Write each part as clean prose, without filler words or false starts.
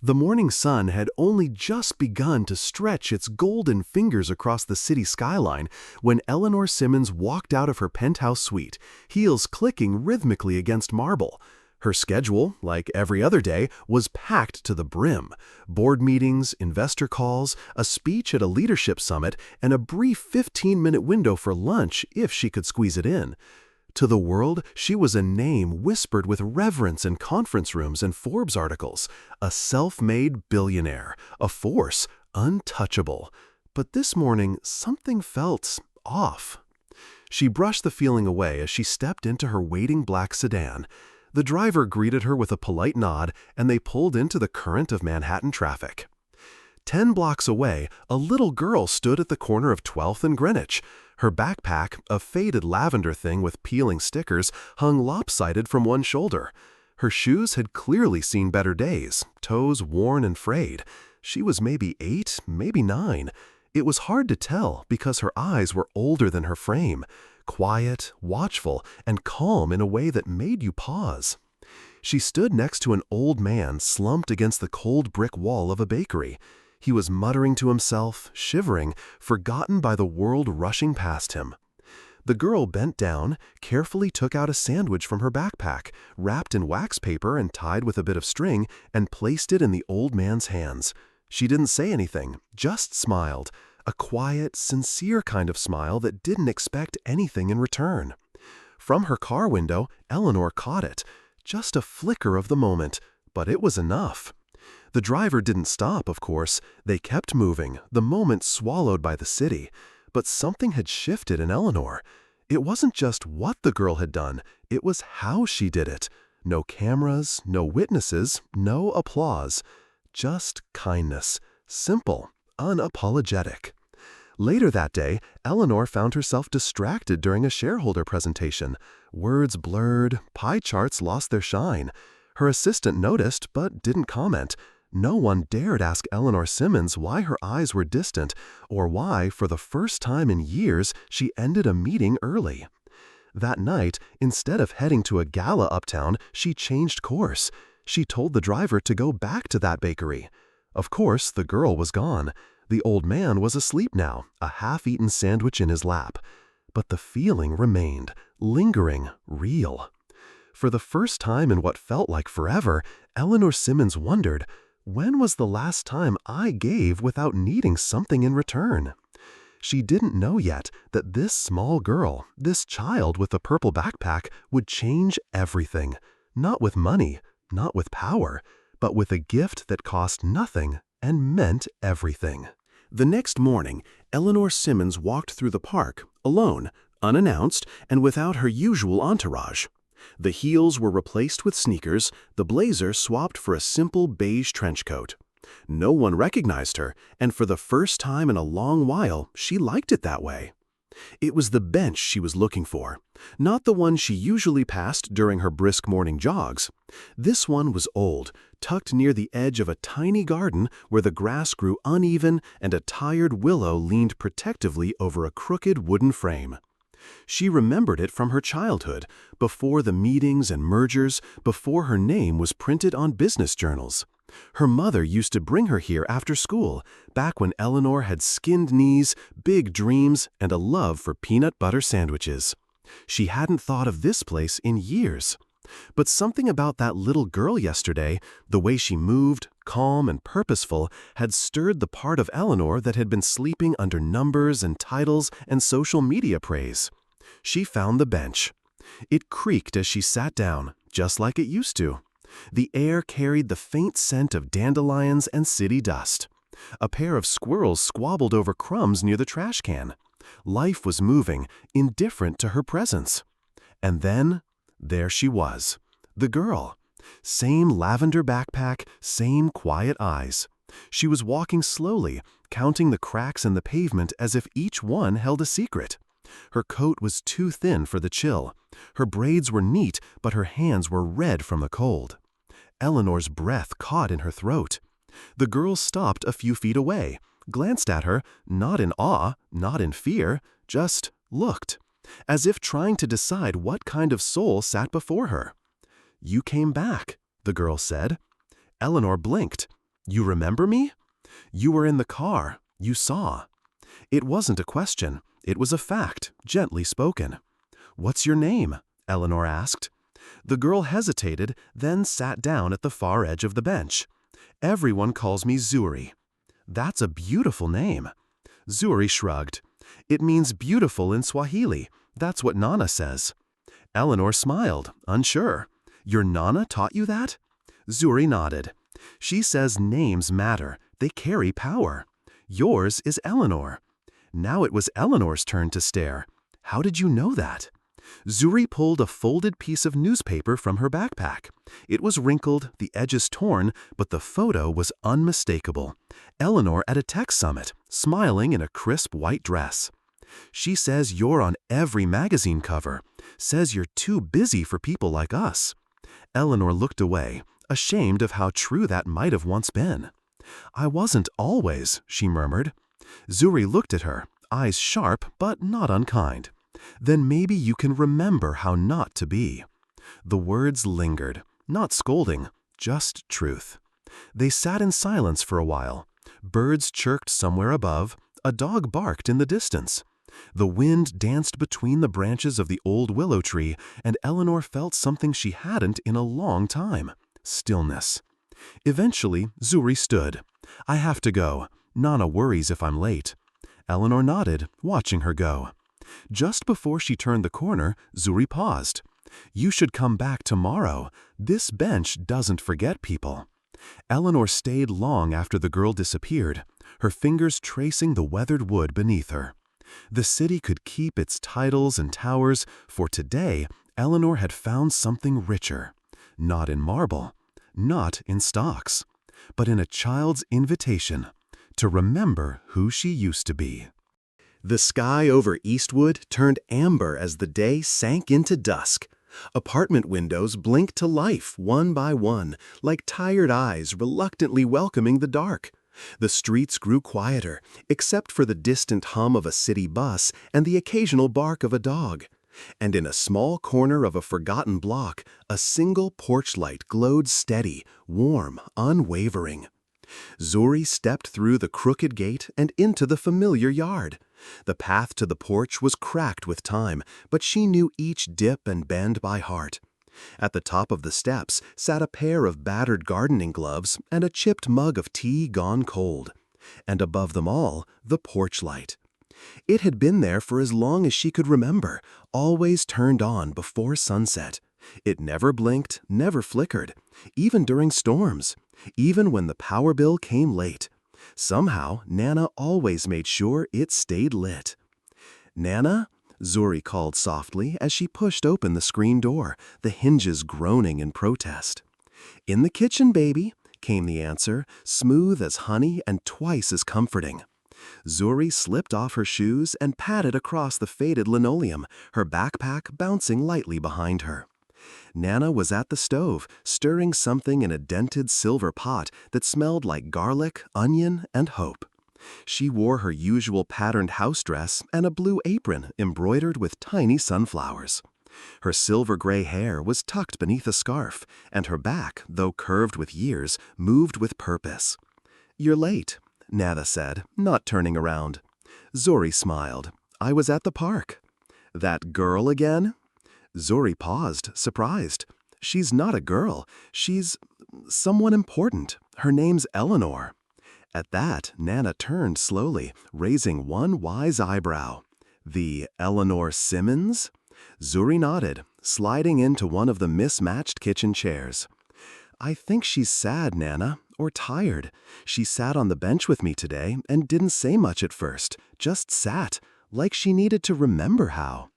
The morning sun had only just begun to stretch its golden fingers across the city skyline when Eleanor Simmons walked out of her penthouse suite, heels clicking rhythmically against marble. Her schedule, like every other day, was packed to the brim. Board meetings, investor calls, a speech at a leadership summit, and a brief 15-minute window for lunch if she could squeeze it in. To the world, she was a name whispered with reverence in conference rooms and Forbes articles, a self-made billionaire, a force untouchable. But this morning, something felt off. She brushed the feeling away as she stepped into her waiting black sedan. The driver greeted her with a polite nod, and they pulled into the current of Manhattan traffic. 10 blocks away, a little girl stood at the corner of 12th and Greenwich. Her backpack, a faded lavender thing with peeling stickers, hung lopsided from one shoulder. Her shoes had clearly seen better days, toes worn and frayed. She was maybe 8, maybe 9. It was hard to tell because her eyes were older than her frame, quiet, watchful, and calm in a way that made you pause. She stood next to an old man slumped against the cold brick wall of a bakery. He was muttering to himself, shivering, forgotten by the world rushing past him. The girl bent down, carefully took out a sandwich from her backpack, wrapped in wax paper and tied with a bit of string, and placed it in the old man's hands. She didn't say anything, just smiled, a quiet, sincere kind of smile that didn't expect anything in return. From her car window, Eleanor caught it, just a flicker of the moment, but it was enough. The driver didn't stop, of course. They kept moving, the moment swallowed by the city. But something had shifted in Eleanor. It wasn't just what the girl had done, it was how she did it. No cameras, no witnesses, no applause. Just kindness. Simple, unapologetic. Later that day, Eleanor found herself distracted during a shareholder presentation. Words blurred, pie charts lost their shine. Her assistant noticed, but didn't comment. No one dared ask Eleanor Simmons why her eyes were distant, or why, for the first time in years, she ended a meeting early. That night, instead of heading to a gala uptown, she changed course. She told the driver to go back to that bakery. Of course, the girl was gone. The old man was asleep now, a half-eaten sandwich in his lap. But the feeling remained, lingering, real. For the first time in what felt like forever, Eleanor Simmons wondered, when was the last time I gave without needing something in return? She didn't know yet that this small girl, this child with the purple backpack, would change everything. Not with money, not with power, but with a gift that cost nothing and meant everything. The next morning, Eleanor Simmons walked through the park, alone, unannounced, and without her usual entourage. The heels were replaced with sneakers, the blazer swapped for a simple beige trench coat. No one recognized her, and for the first time in a long while, she liked it that way. It was the bench she was looking for, not the one she usually passed during her brisk morning jogs. This one was old, tucked near the edge of a tiny garden where the grass grew uneven and a tired willow leaned protectively over a crooked wooden frame. She remembered it from her childhood, before the meetings and mergers, before her name was printed on business journals. Her mother used to bring her here after school, back when Eleanor had skinned knees, big dreams, and a love for peanut butter sandwiches. She hadn't thought of this place in years. But something about that little girl yesterday, the way she moved, calm and purposeful, had stirred the part of Eleanor that had been sleeping under numbers and titles and social media praise. She found the bench. It creaked as she sat down, just like it used to. The air carried the faint scent of dandelions and city dust. A pair of squirrels squabbled over crumbs near the trash can. Life was moving, indifferent to her presence. And then, there she was, the girl. Same lavender backpack, same quiet eyes. She was walking slowly, counting the cracks in the pavement as if each one held a secret. Her coat was too thin for the chill. Her braids were neat, but her hands were red from the cold. Eleanor's breath caught in her throat. The girl stopped a few feet away, glanced at her, not in awe, not in fear, just looked, as if trying to decide what kind of soul sat before her. "You came back," the girl said. Eleanor blinked. You remember me? You were in the car. You saw. It wasn't a question. It was a fact, gently spoken. What's your name? Eleanor asked. The girl hesitated, then sat down at the far edge of the bench. Everyone calls me Zuri. That's a beautiful name. Zuri shrugged. It means beautiful in Swahili. That's what Nana says. Eleanor smiled, unsure. Your Nana taught you that? Zuri nodded. She says names matter. They carry power. Yours is Eleanor. Now it was Eleanor's turn to stare. How did you know that? Zuri pulled a folded piece of newspaper from her backpack. It was wrinkled, the edges torn, but the photo was unmistakable. Eleanor at a tech summit, smiling in a crisp white dress. She says you're on every magazine cover. Says you're too busy for people like us. Eleanor looked away, ashamed of how true that might have once been. I wasn't always, she murmured. Zuri looked at her, eyes sharp but not unkind. Then maybe you can remember how not to be. The words lingered, not scolding, just truth. They sat in silence for a while. Birds chirped somewhere above, a dog barked in the distance. The wind danced between the branches of the old willow tree, and Eleanor felt something she hadn't in a long time. Stillness. Eventually, Zuri stood. I have to go. Nana worries if I'm late. Eleanor nodded, watching her go. Just before she turned the corner, Zuri paused. You should come back tomorrow. This bench doesn't forget people. Eleanor stayed long after the girl disappeared, her fingers tracing the weathered wood beneath her. The city could keep its titles and towers, for today, Eleanor had found something richer. Not in marble, not in stocks, but in a child's invitation to remember who she used to be. The sky over Eastwood turned amber as the day sank into dusk. Apartment windows blinked to life one by one, like tired eyes reluctantly welcoming the dark. The streets grew quieter, except for the distant hum of a city bus and the occasional bark of a dog. And in a small corner of a forgotten block, a single porch light glowed steady, warm, unwavering. Zuri stepped through the crooked gate and into the familiar yard. The path to the porch was cracked with time, but she knew each dip and bend by heart. At the top of the steps sat a pair of battered gardening gloves and a chipped mug of tea gone cold. And above them all, the porch light. It had been there for as long as she could remember, always turned on before sunset. It never blinked, never flickered, even during storms, even when the power bill came late. Somehow, Nana always made sure it stayed lit. Nana? Zuri called softly as she pushed open the screen door, the hinges groaning in protest. In the kitchen, baby, came the answer, smooth as honey and twice as comforting. Zuri slipped off her shoes and padded across the faded linoleum, her backpack bouncing lightly behind her. Nana was at the stove, stirring something in a dented silver pot that smelled like garlic, onion, and hope. She wore her usual patterned house dress and a blue apron embroidered with tiny sunflowers. Her silver-gray hair was tucked beneath a scarf, and her back, though curved with years, moved with purpose. "You're late," Nana said, not turning around. Zuri smiled. "I was at the park." "That girl again?" Zuri paused, surprised. "She's not a girl. She's someone important. Her name's Eleanor." At that, Nana turned slowly, raising one wise eyebrow. "The Eleanor Simmons?" Zuri nodded, sliding into one of the mismatched kitchen chairs. "I think she's sad, Nana, or tired. She sat on the bench with me today and didn't say much at first, just sat, like she needed to remember how."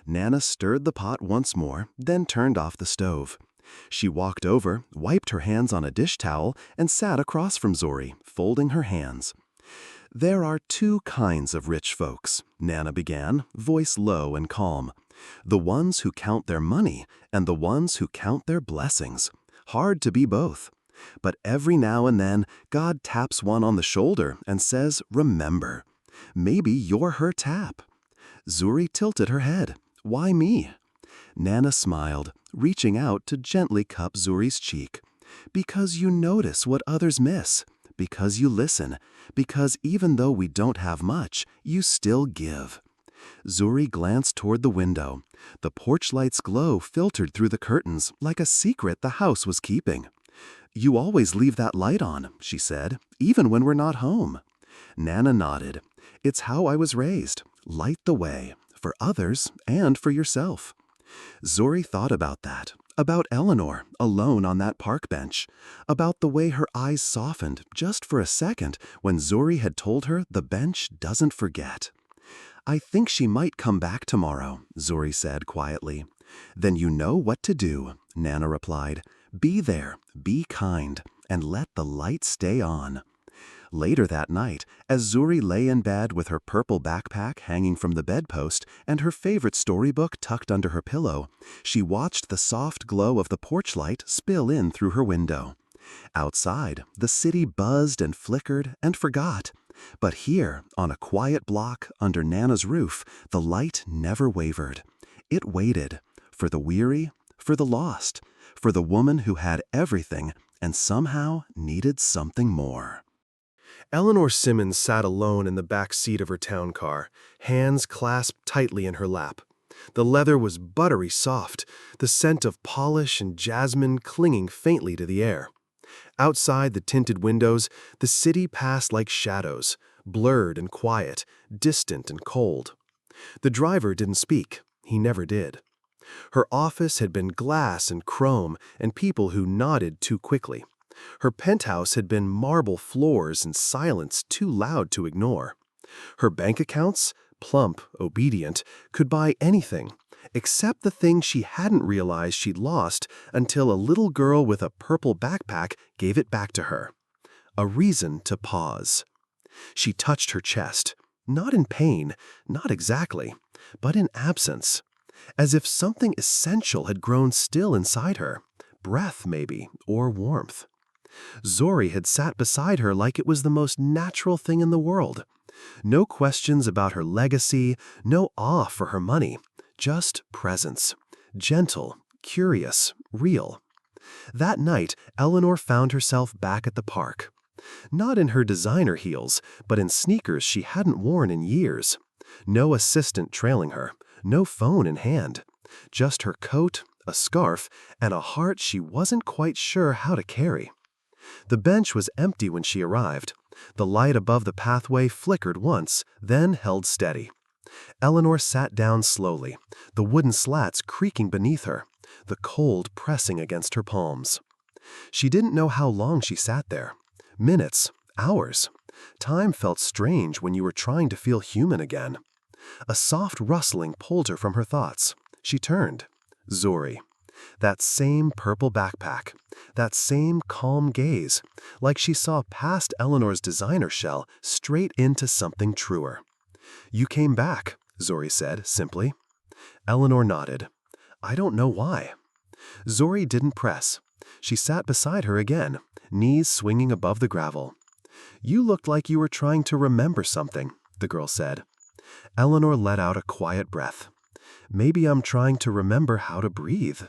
Nana stirred the pot once more, then turned off the stove. She walked over, wiped her hands on a dish towel, and sat across from Zuri, folding her hands. "There are two kinds of rich folks," Nana began, voice low and calm. "The ones who count their money and the ones who count their blessings. Hard to be both. But every now and then, God taps one on the shoulder and says, 'Remember.' Maybe you're her tap." Zuri tilted her head. "Why me?" Nana smiled, reaching out to gently cup Zuri's cheek. "Because you notice what others miss. Because you listen. Because even though we don't have much, you still give. Zuri glanced toward the window. The porch light's glow filtered through the curtains like a secret the house was keeping. You always leave that light on, she said, even when we're not home. Nana nodded. It's how I was raised. Light the way, for others and for yourself. Zuri thought about that, about Eleanor, alone on that park bench, about the way her eyes softened just for a second when Zuri had told her the bench doesn't forget. I think she might come back tomorrow, Zuri said quietly. Then you know what to do, Nana replied. Be there, be kind, and let the light stay on. Later that night, as Zuri lay in bed with her purple backpack hanging from the bedpost and her favorite storybook tucked under her pillow, she watched the soft glow of the porch light spill in through her window. Outside, the city buzzed and flickered and forgot. But here, on a quiet block under Nana's roof, the light never wavered. It waited, for the weary, for the lost, for the woman who had everything and somehow needed something more. Eleanor Simmons sat alone in the back seat of her town car, hands clasped tightly in her lap. The leather was buttery soft, the scent of polish and jasmine clinging faintly to the air. Outside the tinted windows, the city passed like shadows, blurred and quiet, distant and cold. The driver didn't speak. He never did. Her office had been glass and chrome and people who nodded too quickly. Her penthouse had been marble floors and silence too loud to ignore. Her bank accounts, plump, obedient, could buy anything, except the thing she hadn't realized she'd lost until a little girl with a purple backpack gave it back to her. A reason to pause. She touched her chest, not in pain, not exactly, but in absence, as if something essential had grown still inside her, breath maybe, or warmth. Zuri had sat beside her like it was the most natural thing in the world. No questions about her legacy, no awe for her money, just presence, gentle, curious, real. That night, Eleanor found herself back at the park. Not in her designer heels, but in sneakers she hadn't worn in years. No assistant trailing her, no phone in hand. Just her coat, a scarf, and a heart she wasn't quite sure how to carry. The bench was empty when she arrived. The light above the pathway flickered once, then held steady. Eleanor sat down slowly, the wooden slats creaking beneath her, the cold pressing against her palms. She didn't know how long she sat there. Minutes, hours. Time felt strange when you were trying to feel human again. A soft rustling pulled her from her thoughts. She turned. Zuri. That same purple backpack, that same calm gaze, like she saw past Eleanor's designer shell straight into something truer. You came back, Zuri said simply. Eleanor nodded. I don't know why. Zuri didn't press. She sat beside her again, knees swinging above the gravel. You looked like you were trying to remember something, the girl said. Eleanor let out a quiet breath. Maybe I'm trying to remember how to breathe.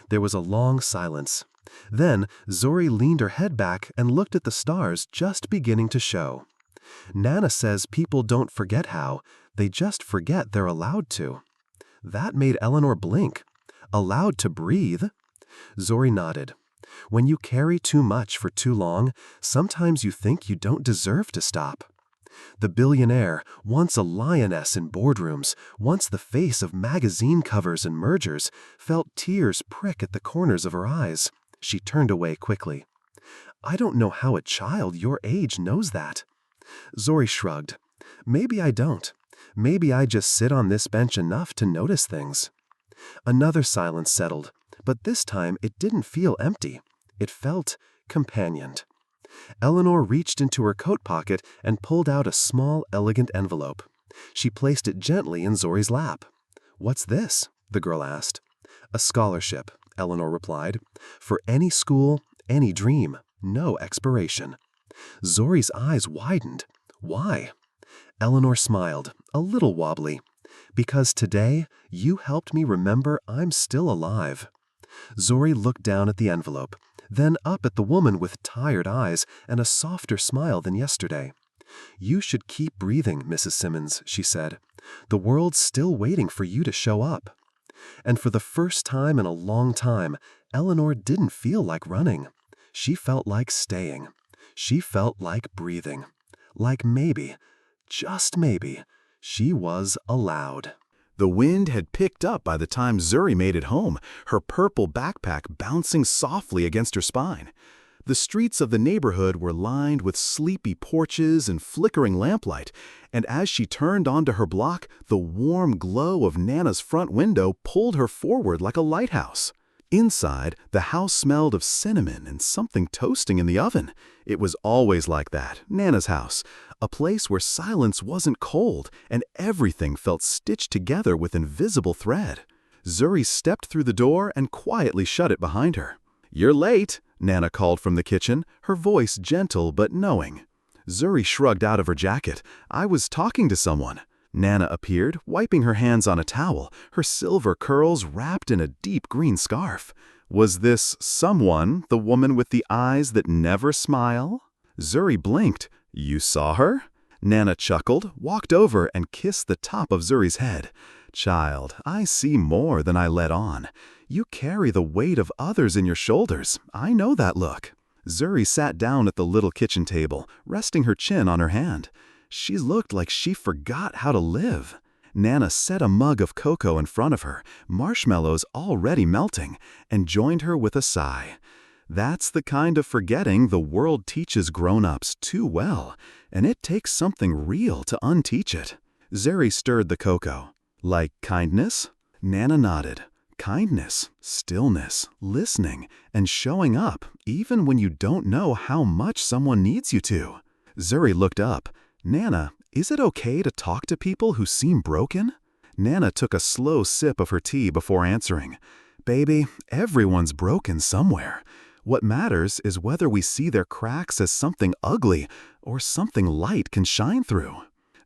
There was a long silence. Then Zuri leaned her head back and looked at the stars just beginning to show. Nana says people don't forget how, they just forget they're allowed to. That made Eleanor blink. Allowed to breathe? Zuri nodded. When you carry too much for too long, sometimes you think you don't deserve to stop. The billionaire, once a lioness in boardrooms, once the face of magazine covers and mergers, felt tears prick at the corners of her eyes. She turned away quickly. I don't know how a child your age knows that. Zuri shrugged. Maybe I don't. Maybe I just sit on this bench enough to notice things. Another silence settled, but this time it didn't feel empty. It felt companioned. Eleanor reached into her coat pocket and pulled out a small, elegant envelope. She placed it gently in Zuri's lap. What's this? The girl asked. A scholarship, Eleanor replied. For any school, any dream, no expiration. Zuri's eyes widened. Why? Eleanor smiled, a little wobbly. Because today, you helped me remember I'm still alive. Zuri looked down at the envelope, then up at the woman with tired eyes and a softer smile than yesterday. "You should keep breathing, Mrs. Simmons," she said. "The world's still waiting for you to show up." And for the first time in a long time, Eleanor didn't feel like running. She felt like staying. She felt like breathing. Like maybe, just maybe, she was allowed. The wind had picked up by the time Zuri made it home, her purple backpack bouncing softly against her spine. The streets of the neighborhood were lined with sleepy porches and flickering lamplight, and as she turned onto her block, the warm glow of Nana's front window pulled her forward like a lighthouse. Inside, the house smelled of cinnamon and something toasting in the oven. It was always like that, Nana's house, a place where silence wasn't cold and everything felt stitched together with invisible thread. Zuri stepped through the door and quietly shut it behind her. "You're late," Nana called from the kitchen, her voice gentle but knowing. Zuri shrugged out of her jacket. "I was talking to someone." Nana appeared, wiping her hands on a towel, her silver curls wrapped in a deep green scarf. Was this someone the woman with the eyes that never smile? Zuri blinked. "You saw her?" Nana chuckled, walked over and kissed the top of Zuri's head. "Child, I see more than I let on. You carry the weight of others in your shoulders. I know that look." Zuri sat down at the little kitchen table, resting her chin on her hand. She looked like she forgot how to live. Nana set a mug of cocoa in front of her, marshmallows already melting, and joined her with a sigh. That's the kind of forgetting the world teaches grown-ups too well, and it takes something real to unteach it. Zuri stirred the cocoa. "Like kindness?" Nana nodded. "Kindness, stillness, listening, and showing up, even when you don't know how much someone needs you to." Zuri looked up. "Nana, is it okay to talk to people who seem broken?" Nana took a slow sip of her tea before answering. "Baby, everyone's broken somewhere. What matters is whether we see their cracks as something ugly or something light can shine through."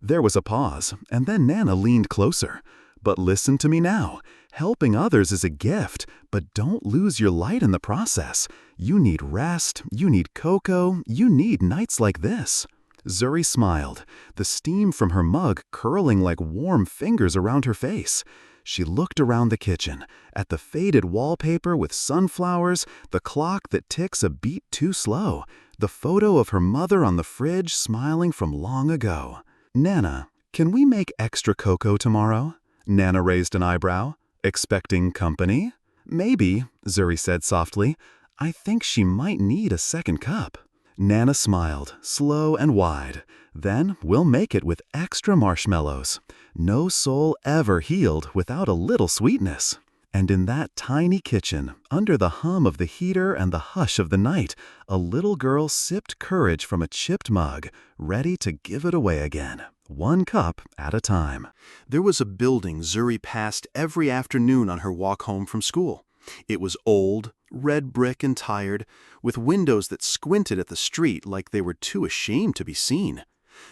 There was a pause, and then Nana leaned closer. "But listen to me now. Helping others is a gift, but don't lose your light in the process. You need rest, you need cocoa, you need nights like this." Zuri smiled, the steam from her mug curling like warm fingers around her face. She looked around the kitchen, at the faded wallpaper with sunflowers, the clock that ticks a beat too slow, the photo of her mother on the fridge smiling from long ago. "Nana, can we make extra cocoa tomorrow?" Nana raised an eyebrow. "Expecting company?" "Maybe," Zuri said softly. "I think she might need a second cup." Nana smiled, slow and wide. "Then we'll make it with extra marshmallows. No soul ever healed without a little sweetness." And in that tiny kitchen, under the hum of the heater and the hush of the night, a little girl sipped courage from a chipped mug, ready to give it away again, one cup at a time. There was a building Zuri passed every afternoon on her walk home from school. It was old, red brick and tired, with windows that squinted at the street like they were too ashamed to be seen.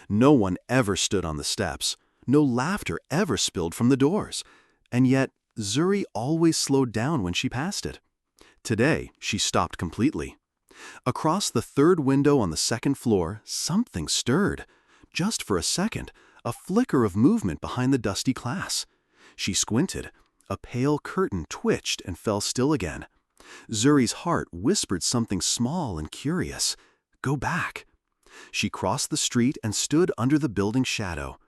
No one ever stood on the steps. No laughter ever spilled from the doors. And yet, Zuri always slowed down when she passed it. Today, she stopped completely. Across the third window on the second floor, something stirred. Just for a second, a flicker of movement behind the dusty glass. She squinted. A pale curtain twitched and fell still again. Zuri's heart whispered something small and curious. "Go back." She crossed the street and stood under the building's shadow.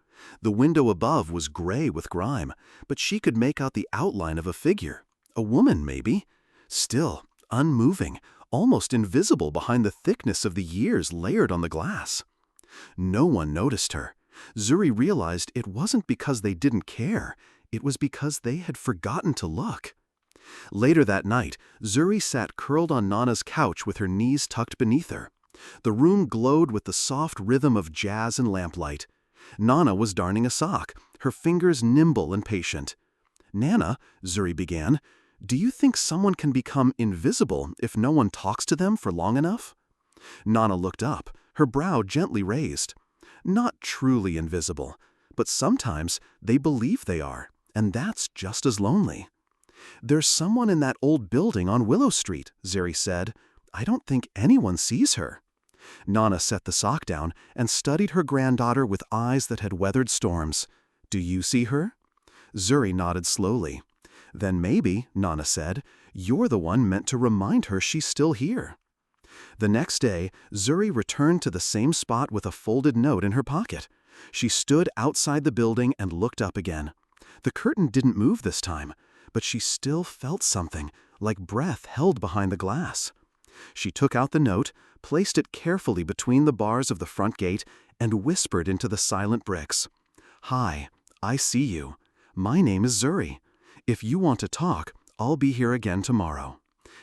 The window above was gray with grime, but she could make out the outline of a figure. A woman, maybe. Still, unmoving, almost invisible behind the thickness of the years layered on the glass. No one noticed her. Zuri realized it wasn't because they didn't care. It was because they had forgotten to look. Later that night, Zuri sat curled on Nana's couch with her knees tucked beneath her. The room glowed with the soft rhythm of jazz and lamplight. Nana was darning a sock, her fingers nimble and patient. "Nana," Zuri began, "do you think someone can become invisible if no one talks to them for long enough?" Nana looked up, her brow gently raised. "Not truly invisible, but sometimes they believe they are, and that's just as lonely." "There's someone in that old building on Willow Street," Zuri said. I don't think anyone sees her." Nana set the sock down and studied her granddaughter with eyes that had weathered storms. "Do you see her?" Zuri nodded slowly. "Then maybe," Nana said, "you're the one meant to remind her she's still here." The next day, Zuri returned to the same spot with a folded note in her pocket. She stood outside the building and looked up again. The curtain didn't move this time, but she still felt something, like breath held behind the glass. She took out the note, placed it carefully between the bars of the front gate, and whispered into the silent bricks. "Hi, I see you. My name is Zuri. If you want to talk, I'll be here again tomorrow."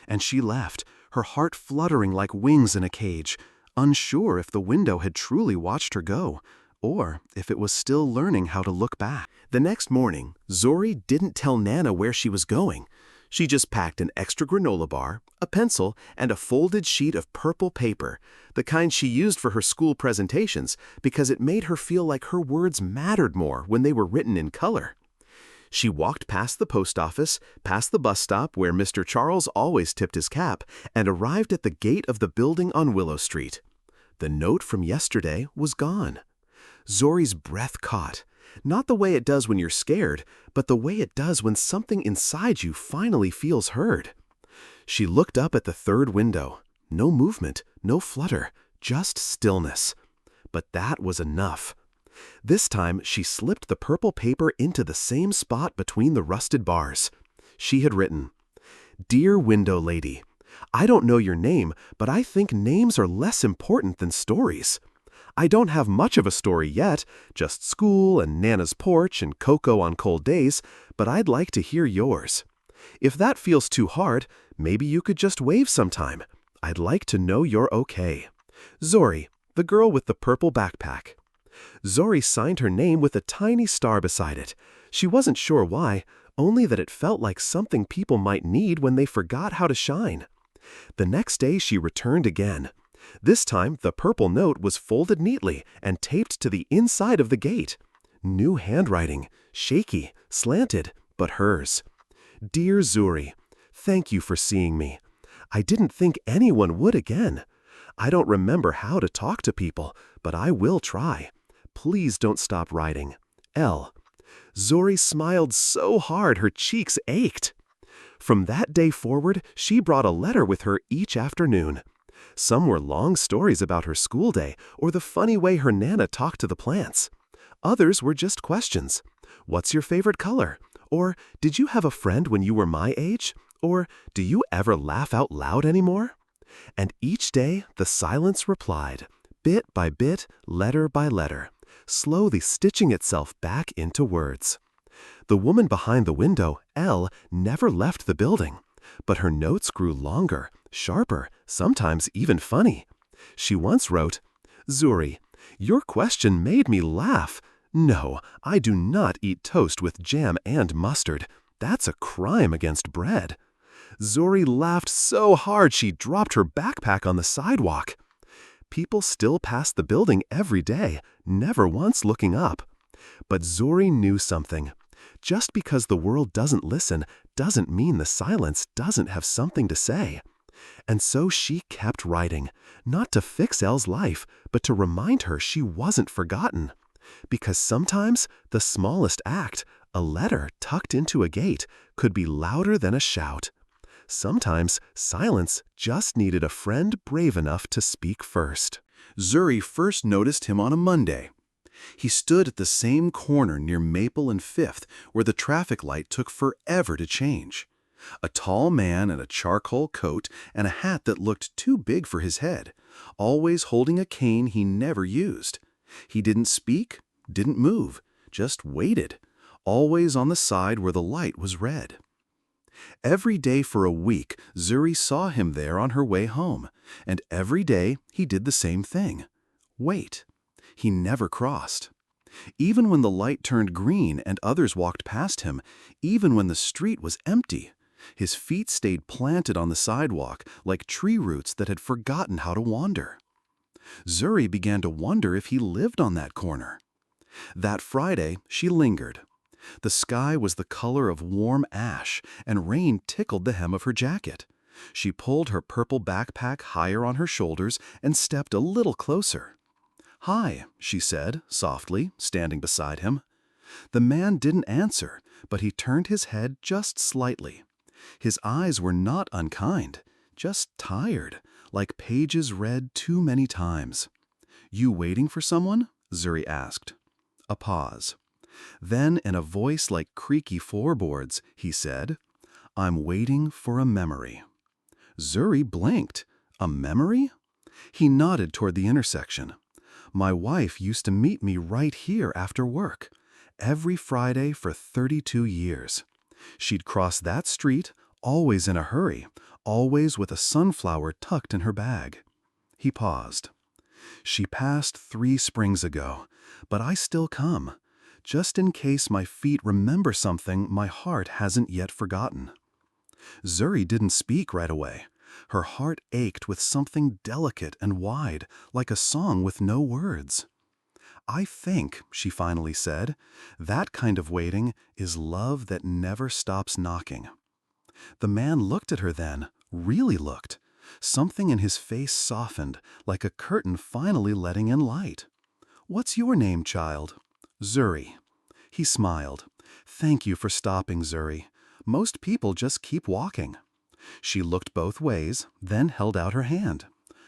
And she left, her heart fluttering like wings in a cage, unsure if the window had truly watched her go, or if it was still learning how to look back. The next morning, Zuri didn't tell Nana where she was going. She just packed an extra granola bar, a pencil, and a folded sheet of purple paper, the kind she used for her school presentations because it made her feel like her words mattered more when they were written in color. She walked past the post office, past the bus stop where Mr. Charles always tipped his cap, and arrived at the gate of the building on Willow Street. The note from yesterday was gone. Zori's breath caught. Not the way it does when you're scared, but the way it does when something inside you finally feels heard. She looked up at the third window. No movement, no flutter, just stillness. But that was enough. This time, she slipped the purple paper into the same spot between the rusted bars. She had written, "Dear Window Lady, I don't know your name, but I think names are less important than stories. I don't have much of a story yet, just school and Nana's porch and cocoa on cold days, but I'd like to hear yours. If that feels too hard, maybe you could just wave sometime. I'd like to know you're okay. Zori, the girl with the purple backpack." Zori signed her name with a tiny star beside it. She wasn't sure why, only that it felt like something people might need when they forgot how to shine. The next day she returned again. This time, the purple note was folded neatly and taped to the inside of the gate. New handwriting, shaky, slanted, but hers. "Dear Zuri, thank you for seeing me. I didn't think anyone would again. I don't remember how to talk to people, but I will try. Please don't stop writing. L." Zori smiled so hard her cheeks ached. From that day forward, she brought a letter with her each afternoon. Some were long stories about her school day or the funny way her Nana talked to the plants. Others were just questions. "What's your favorite color?" Or "Did you have a friend when you were my age?" Or "Do you ever laugh out loud anymore?" And each day the silence replied, bit by bit, letter by letter, slowly stitching itself back into words. The woman behind the window, L, never left the building, but her notes grew longer, sharper, sometimes even funny. She once wrote, "Zuri, your question made me laugh. No, I do not eat toast with jam and mustard. That's a crime against bread." Zuri laughed so hard she dropped her backpack on the sidewalk. People still passed the building every day, never once looking up. But Zuri knew something. Just because the world doesn't listen doesn't mean the silence doesn't have something to say. And so she kept writing, not to fix Elle's life, but to remind her she wasn't forgotten. Because sometimes the smallest act, a letter tucked into a gate, could be louder than a shout. Sometimes silence just needed a friend brave enough to speak first. Zuri first noticed him on a Monday. He stood at the same corner near Maple and Fifth where the traffic light took forever to change. A tall man in a charcoal coat and a hat that looked too big for his head, always holding a cane he never used. He didn't speak, didn't move, just waited, always on the side where the light was red. Every day for a week, Zuri saw him there on her way home, and every day he did the same thing. Wait. He never crossed. Even when the light turned green and others walked past him, even when the street was empty, his feet stayed planted on the sidewalk like tree roots that had forgotten how to wander. Zuri began to wonder if he lived on that corner. That Friday, she lingered. The sky was the color of warm ash, and rain tickled the hem of her jacket. She pulled her purple backpack higher on her shoulders and stepped a little closer. "Hi," she said, softly, standing beside him. The man didn't answer, but he turned his head just slightly. His eyes were not unkind, just tired, like pages read too many times. "You waiting for someone?" Zuri asked. A pause. Then, in a voice like creaky floorboards, he said, "I'm waiting for a memory." Zuri blinked. A memory? He nodded toward the intersection. "My wife used to meet me right here after work, every Friday for 32 years. She'd cross that street, always in a hurry, always with a sunflower tucked in her bag." He paused. "She passed 3 springs ago, but I still come, just in case my feet remember something my heart hasn't yet forgotten." Zuri didn't speak right away. Her heart ached with something delicate and wide, like a song with no words. "I think," she finally said, "that kind of waiting is love that never stops knocking." The man looked at her then, really looked. Something in his face softened, like a curtain finally letting in light. "What's your name, child?" "Zuri." He smiled. "Thank you for stopping, Zuri. Most people just keep walking." She looked both ways, then held out her hand.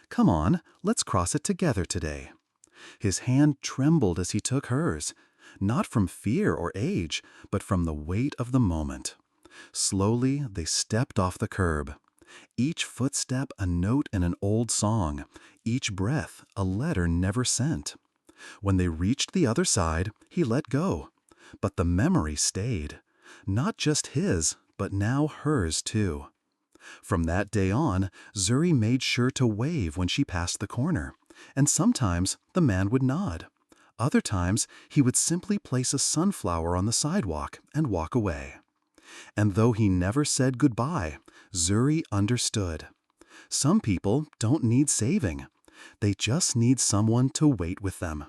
"Come on, let's cross it together today." His hand trembled as he took hers, not from fear or age, but from the weight of the moment. Slowly, they stepped off the curb. Each footstep a note in an old song, each breath a letter never sent. When they reached the other side, he let go. But the memory stayed. Not just his, but now hers too. From that day on, Zuri made sure to wave when she passed the corner, and sometimes the man would nod. Other times, he would simply place a sunflower on the sidewalk and walk away. And though he never said goodbye, Zuri understood. Some people don't need saving. They just need someone to wait with them,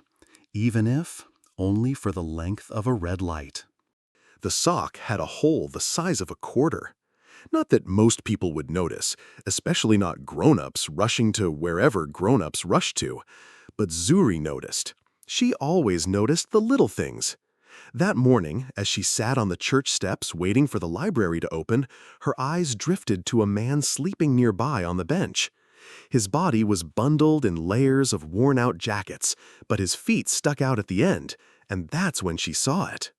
even if only for the length of a red light. The sock had a hole the size of a quarter. Not that most people would notice, especially not grown-ups rushing to wherever grown-ups rush to. But Zuri noticed. She always noticed the little things. That morning, as she sat on the church steps waiting for the library to open, her eyes drifted to a man sleeping nearby on the bench. His body was bundled in layers of worn-out jackets, but his feet stuck out at the end, and that's when she saw it.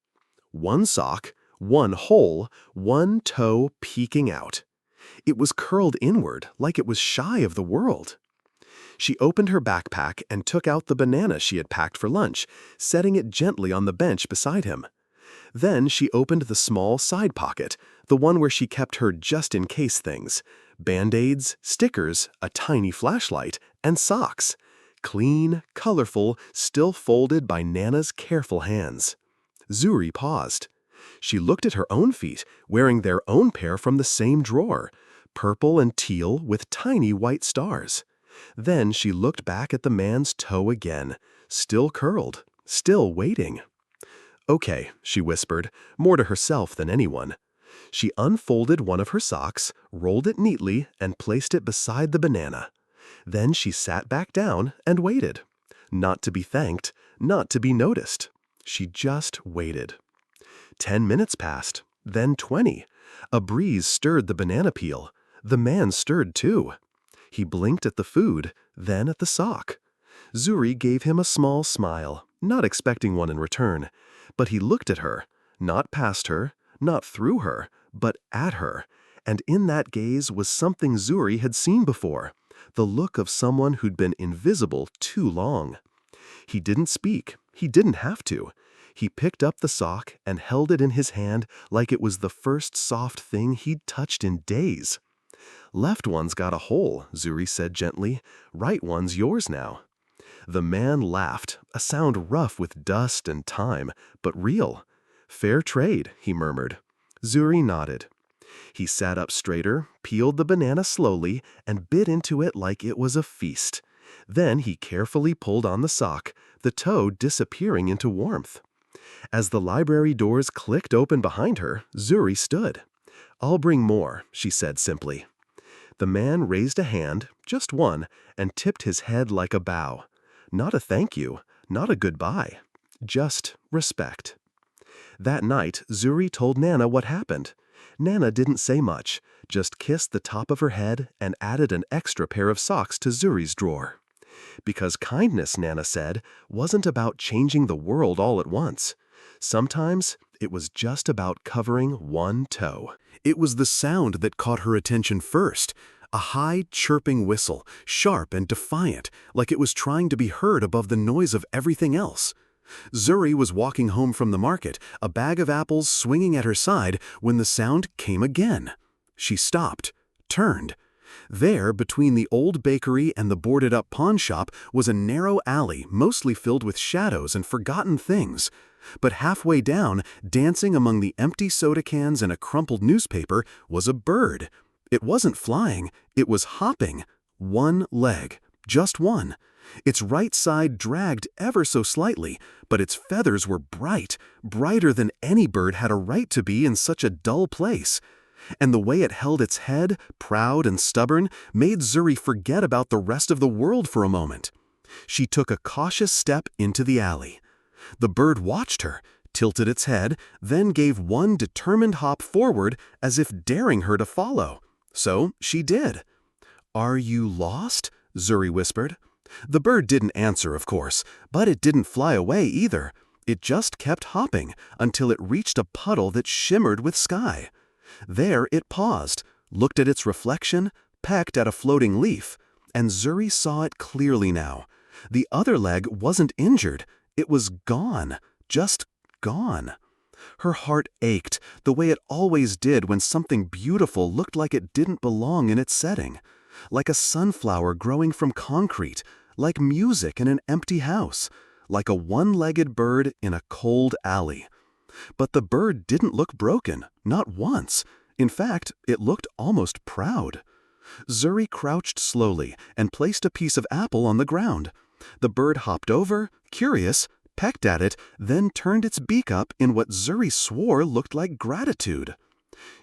One sock, one hole, one toe peeking out. It was curled inward, like it was shy of the world. She opened her backpack and took out the banana she had packed for lunch, setting it gently on the bench beside him. Then she opened the small side pocket, the one where she kept her just-in-case things: Band-Aids, stickers, a tiny flashlight, and socks. Clean, colorful, still folded by Nana's careful hands. Zuri paused. She looked at her own feet, wearing their own pair from the same drawer, purple and teal with tiny white stars. Then she looked back at the man's toe again, still curled, still waiting. "Okay," she whispered, more to herself than anyone. She unfolded one of her socks, rolled it neatly, and placed it beside the banana. Then she sat back down and waited. Not to be thanked, not to be noticed. She just waited. 10 minutes passed, then 20. A breeze stirred the banana peel. The man stirred too. He blinked at the food, then at the sock. Zuri gave him a small smile, not expecting one in return. But he looked at her, not past her, not through her, but at her. And in that gaze was something Zuri had seen before, the look of someone who'd been invisible too long. He didn't speak. He didn't have to. He picked up the sock and held it in his hand like it was the first soft thing he'd touched in days. "Left one's got a hole," Zuri said gently. "Right one's yours now." The man laughed, a sound rough with dust and time, but real. "Fair trade," he murmured. Zuri nodded. He sat up straighter, peeled the banana slowly, and bit into it like it was a feast. Then he carefully pulled on the sock, the toe disappearing into warmth. As the library doors clicked open behind her, Zuri stood. "I'll bring more," she said simply. The man raised a hand, just one, and tipped his head like a bow. Not a thank you, not a goodbye, just respect. That night, Zuri told Nana what happened. Nana didn't say much, just kissed the top of her head and added an extra pair of socks to Zuri's drawer. Because kindness, Nana said, wasn't about changing the world all at once. Sometimes it was just about covering one toe. It was the sound that caught her attention first. A high, chirping whistle, sharp and defiant, like it was trying to be heard above the noise of everything else. Zuri was walking home from the market, a bag of apples swinging at her side, when the sound came again. She stopped, turned. There, between the old bakery and the boarded-up pawn shop, was a narrow alley mostly filled with shadows and forgotten things. But halfway down, dancing among the empty soda cans and a crumpled newspaper, was a bird. It wasn't flying, it was hopping. One leg, just one. Its right side dragged ever so slightly, but its feathers were bright, brighter than any bird had a right to be in such a dull place. And the way it held its head, proud and stubborn, made Zuri forget about the rest of the world for a moment. She took a cautious step into the alley. The bird watched her, tilted its head, then gave one determined hop forward as if daring her to follow. So she did. "Are you lost?" Zuri whispered. The bird didn't answer, of course, but it didn't fly away either. It just kept hopping until it reached a puddle that shimmered with sky. There it paused, looked at its reflection, pecked at a floating leaf, and Zuri saw it clearly now. The other leg wasn't injured. It was gone, just gone. Her heart ached, the way it always did when something beautiful looked like it didn't belong in its setting. Like a sunflower growing from concrete, like music in an empty house, like a one-legged bird in a cold alley. But the bird didn't look broken, not once. In fact, it looked almost proud. Zuri crouched slowly and placed a piece of apple on the ground. The bird hopped over, curious, pecked at it, then turned its beak up in what Zuri swore looked like gratitude.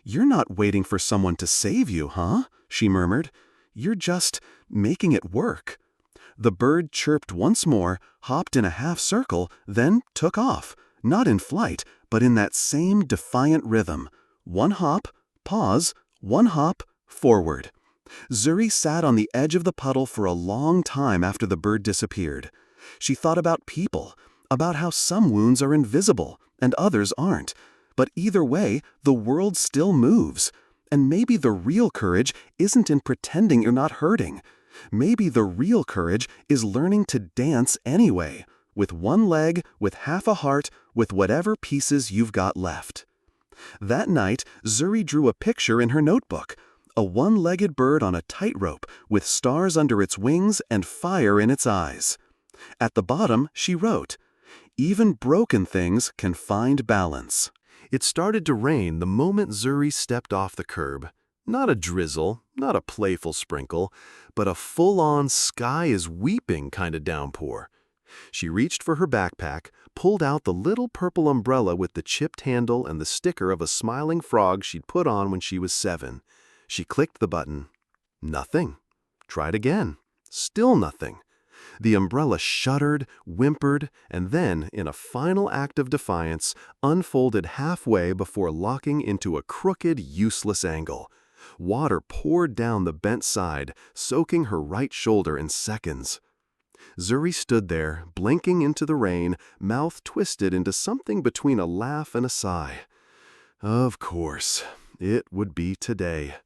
"You're not waiting for someone to save you, huh?" she murmured. "You're just making it work." The bird chirped once more, hopped in a half circle, then took off, not in flight, but in that same defiant rhythm. One hop, pause, one hop, forward. Zuri sat on the edge of the puddle for a long time after the bird disappeared. She thought about people, about how some wounds are invisible and others aren't. But either way, the world still moves. And maybe the real courage isn't in pretending you're not hurting. Maybe the real courage is learning to dance anyway, with one leg, with half a heart, with whatever pieces you've got left. That night, Zuri drew a picture in her notebook. A one-legged bird on a tightrope with stars under its wings and fire in its eyes. At the bottom, she wrote, "Even broken things can find balance." It started to rain the moment Zuri stepped off the curb. Not a drizzle, not a playful sprinkle, but a full-on sky-is-weeping kind of downpour. She reached for her backpack, pulled out the little purple umbrella with the chipped handle and the sticker of a smiling frog she'd put on when she was 7. She clicked the button. Nothing. Tried again. Still nothing. The umbrella shuddered, whimpered, and then, in a final act of defiance, unfolded halfway before locking into a crooked, useless angle. Water poured down the bent side, soaking her right shoulder in seconds. Zuri stood there, blinking into the rain, mouth twisted into something between a laugh and a sigh. Of course, it would be today.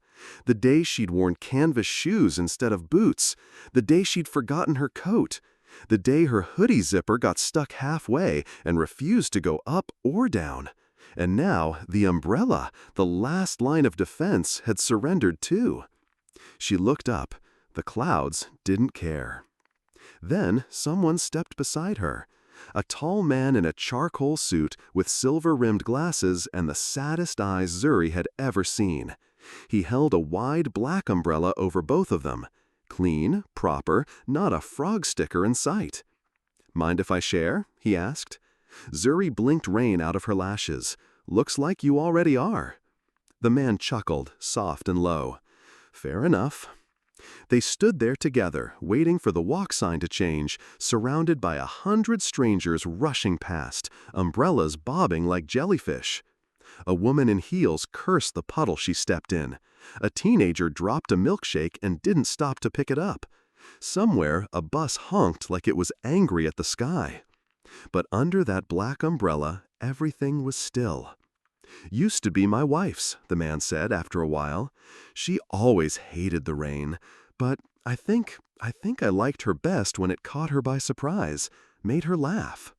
The day she'd worn canvas shoes instead of boots. The day she'd forgotten her coat. The day her hoodie zipper got stuck halfway and refused to go up or down. And now the umbrella, the last line of defense, had surrendered too. She looked up. The clouds didn't care. Then someone stepped beside her. A tall man in a charcoal suit with silver-rimmed glasses and the saddest eyes Zuri had ever seen. He held a wide black umbrella over both of them. Clean, proper, not a frog sticker in sight. "Mind if I share?" he asked. Zuri blinked rain out of her lashes. "Looks like you already are." The man chuckled, soft and low. Fair enough. They stood there together, waiting for the walk sign to change, surrounded by 100 strangers rushing past, umbrellas bobbing like jellyfish. A woman in heels cursed the puddle she stepped in. A teenager dropped a milkshake and didn't stop to pick it up. Somewhere, a bus honked like it was angry at the sky. But under that black umbrella, everything was still. "Used to be my wife's," the man said after a while. "She always hated the rain, but I think I liked her best when it caught her by surprise, made her laugh."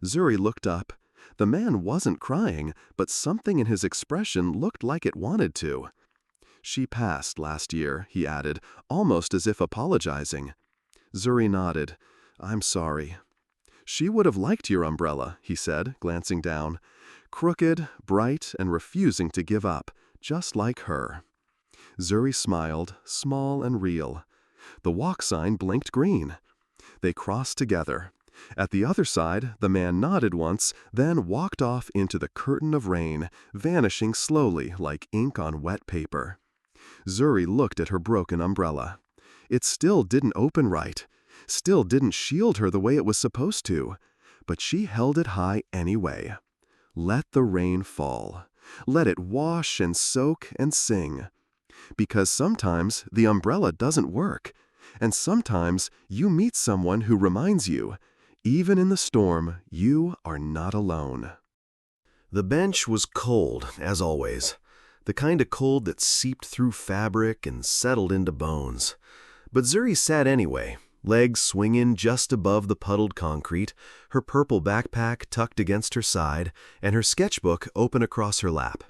Zuri looked up. The man wasn't crying, but something in his expression looked like it wanted to. "She passed last year," he added, almost as if apologizing. Zuri nodded. "I'm sorry." "She would have liked your umbrella," he said, glancing down. "Crooked, bright, and refusing to give up, just like her." Zuri smiled, small and real. The walk sign blinked green. They crossed together. At the other side, the man nodded once, then walked off into the curtain of rain, vanishing slowly like ink on wet paper. Zuri looked at her broken umbrella. It still didn't open right, still didn't shield her the way it was supposed to, but she held it high anyway. Let the rain fall. Let it wash and soak and sing. Because sometimes the umbrella doesn't work, and sometimes you meet someone who reminds you, even in the storm, you are not alone. The bench was cold, as always, the kind of cold that seeped through fabric and settled into bones. But Zuri sat anyway, legs swinging just above the puddled concrete, her purple backpack tucked against her side, and her sketchbook open across her lap.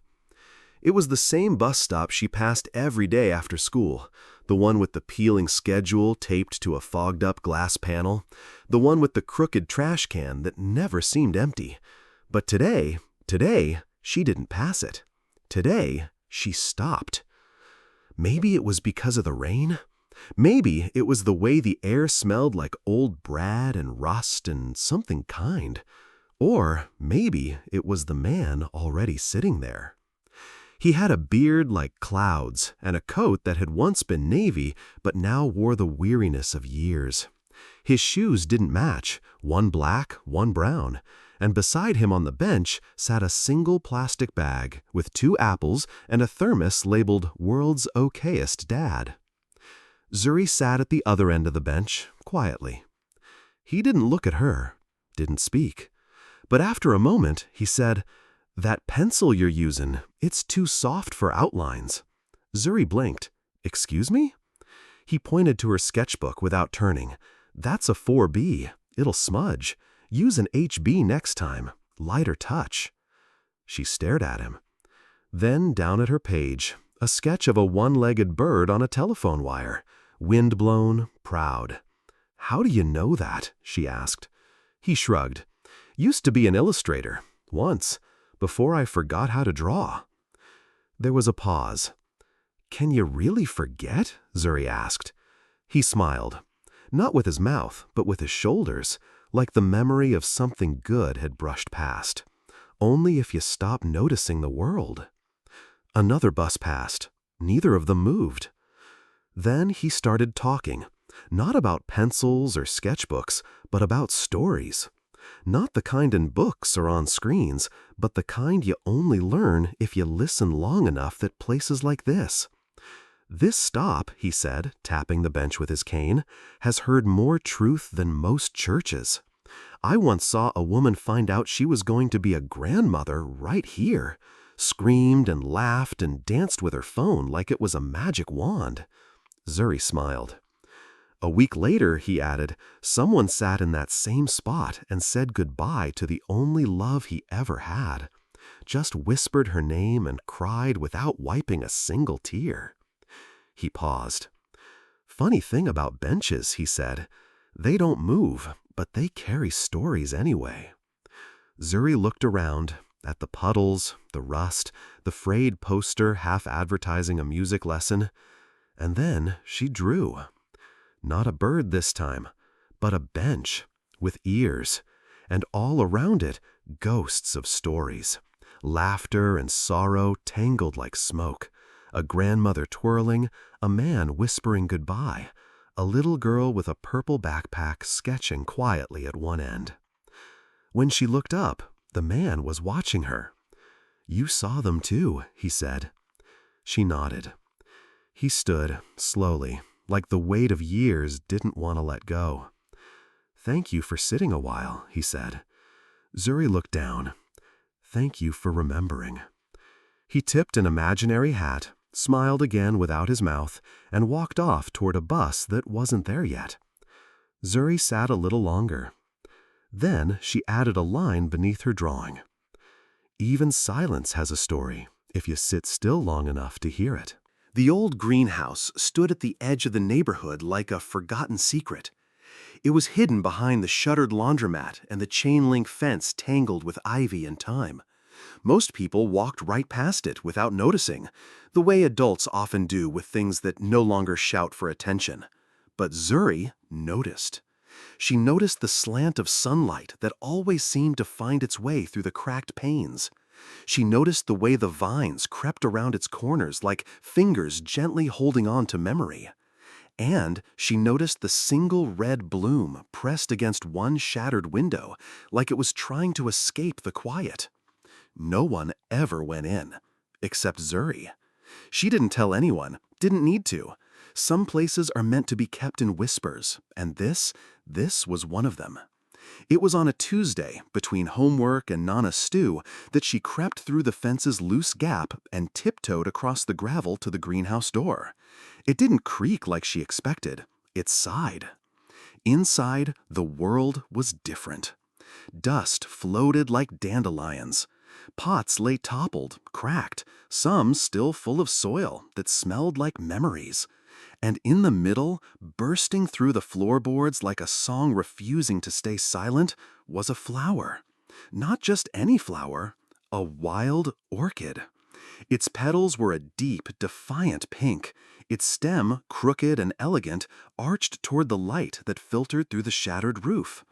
It was the same bus stop she passed every day after school, the one with the peeling schedule taped to a fogged-up glass panel, the one with the crooked trash can that never seemed empty. But today, she didn't pass it. Today, she stopped. Maybe it was because of the rain? Maybe it was the way the air smelled like old Brad and rust and something kind. Or maybe it was the man already sitting there. He had a beard like clouds and a coat that had once been navy but now wore the weariness of years. His shoes didn't match, one black, one brown, and beside him on the bench sat a single plastic bag with 2 apples and a thermos labeled "World's Okayest Dad." Zuri sat at the other end of the bench, quietly. He didn't look at her, didn't speak. But after a moment, he said, "That pencil you're using, it's too soft for outlines." Zuri blinked. "Excuse me?" He pointed to her sketchbook without turning. "That's a 4B. It'll smudge. Use an HB next time. Lighter touch." She stared at him. Then down at her page, a sketch of a one-legged bird on a telephone wire. Wind-blown, proud. "How do you know that?" she asked. He shrugged. "Used to be an illustrator. Once. Before I forgot how to draw." There was a pause. "Can you really forget?" Zuri asked. He smiled. Not with his mouth, but with his shoulders, like the memory of something good had brushed past. Only if you stop noticing the world. Another bus passed. Neither of them moved. Then he started talking, not about pencils or sketchbooks, but about stories. Not the kind in books or on screens, but the kind you only learn if you listen long enough at places like this. "This stop," he said, tapping the bench with his cane, "has heard more truth than most churches. I once saw a woman find out she was going to be a grandmother right here. Screamed and laughed and danced with her phone like it was a magic wand." Zuri smiled. A week later, he added, someone sat in that same spot and said goodbye to the only love he ever had. Just whispered her name and cried without wiping a single tear. He paused. "Funny thing about benches," he said. "They don't move, but they carry stories anyway." Zuri looked around, at the puddles, the rust, the frayed poster half advertising a music lesson, and then she drew. Not a bird this time, but a bench with ears, and all around it ghosts of stories, laughter and sorrow tangled like smoke, A grandmother twirling, a man whispering goodbye, a little girl with a purple backpack sketching quietly at one end. When she looked up, the man was watching her. "You saw them too," he said. She nodded. He stood, slowly, like the weight of years didn't want to let go. "Thank you for sitting a while," he said. Zuri looked down. "Thank you for remembering." He tipped an imaginary hat, smiled again without his mouth, and walked off toward a bus that wasn't there yet. Zuri sat a little longer. Then she added a line beneath her drawing. "Even silence has a story, if you sit still long enough to hear it." The old greenhouse stood at the edge of the neighborhood like a forgotten secret. It was hidden behind the shuttered laundromat and the chain-link fence tangled with ivy and thyme. Most people walked right past it without noticing, the way adults often do with things that no longer shout for attention. But Zuri noticed. She noticed the slant of sunlight that always seemed to find its way through the cracked panes. She noticed the way the vines crept around its corners like fingers gently holding on to memory. And she noticed the single red bloom pressed against one shattered window like it was trying to escape the quiet. No one ever went in, except Zuri. She didn't tell anyone, didn't need to. Some places are meant to be kept in whispers, and this was one of them. It was on a Tuesday, between homework and Nana's stew, that she crept through the fence's loose gap and tiptoed across the gravel to the greenhouse door. It didn't creak like she expected. It sighed. Inside, the world was different. Dust floated like dandelions. Pots lay toppled, cracked, some still full of soil that smelled like memories. And in the middle, bursting through the floorboards like a song refusing to stay silent, was a flower. Not just any flower, a wild orchid. Its petals were a deep, defiant pink. Its stem, crooked and elegant, arched toward the light that filtered through the shattered roof.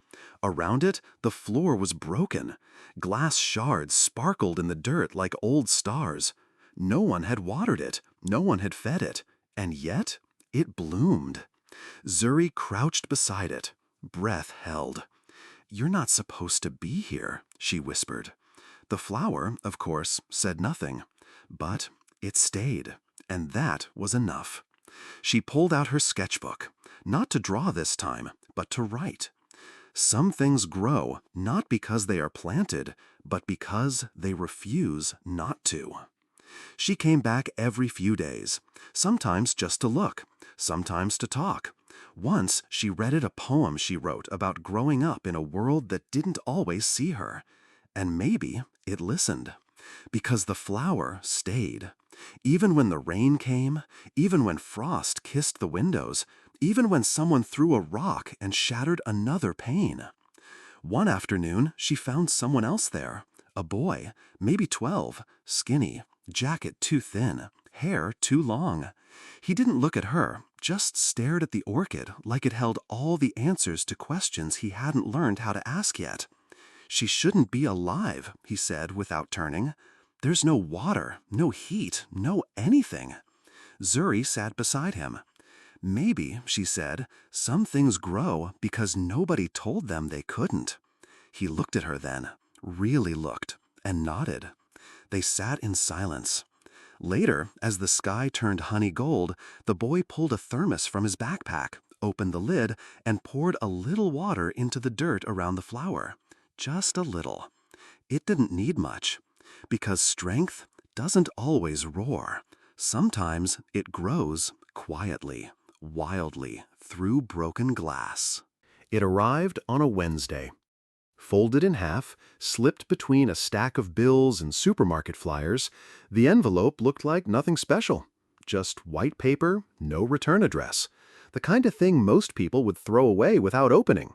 Around it, the floor was broken. Glass shards sparkled in the dirt like old stars. No one had watered it, no one had fed it, and yet it bloomed. Zuri crouched beside it, breath held. "You're not supposed to be here," she whispered. The flower, of course, said nothing, but it stayed, and that was enough. She pulled out her sketchbook, not to draw this time, but to write. Some things grow not because they are planted, but because they refuse not to. She came back every few days, sometimes just to look, sometimes to talk. Once she read a poem she wrote about growing up in a world that didn't always see her. And maybe it listened, because the flower stayed. Even when the rain came, even when frost kissed the windows, even when someone threw a rock and shattered another pane. One afternoon, she found someone else there, a boy, maybe 12, skinny, jacket too thin, hair too long. He didn't look at her, just stared at the orchid like it held all the answers to questions he hadn't learned how to ask yet. "She shouldn't be alive," he said without turning. "There's no water, no heat, no anything." Zuri sat beside him. "Maybe," she said, "some things grow because nobody told them they couldn't." He looked at her then, really looked, and nodded. They sat in silence. Later, as the sky turned honey gold, the boy pulled a thermos from his backpack, opened the lid, and poured a little water into the dirt around the flower. Just a little. It didn't need much, because strength doesn't always roar. Sometimes it grows quietly, wildly, through broken glass. It arrived on a Wednesday. Folded in half, slipped between a stack of bills and supermarket flyers, the envelope looked like nothing special. Just white paper, no return address. The kind of thing most people would throw away without opening.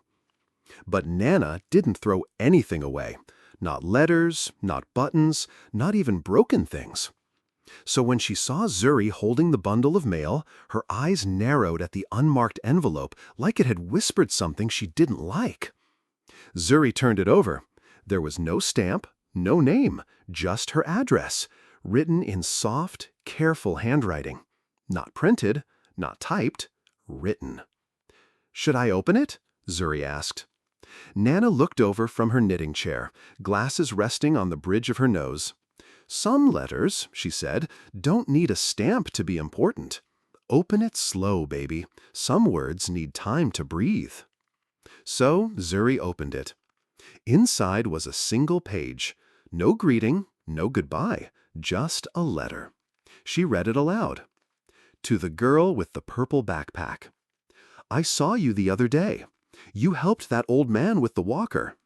But Nana didn't throw anything away. Not letters, not buttons, not even broken things. So when she saw Zuri holding the bundle of mail, her eyes narrowed at the unmarked envelope like it had whispered something she didn't like. Zuri turned it over. There was no stamp, no name, just her address, written in soft, careful handwriting. Not printed, not typed, written. "Should I open it?" Zuri asked. Nana looked over from her knitting chair, glasses resting on the bridge of her nose. "Some letters," she said, "don't need a stamp to be important. Open it slow, baby. Some words need time to breathe." So Zuri opened it. Inside was a single page. No greeting, no goodbye, just a letter. She read it aloud. To the girl with the purple backpack. "I saw you the other day. You helped that old man with the walker.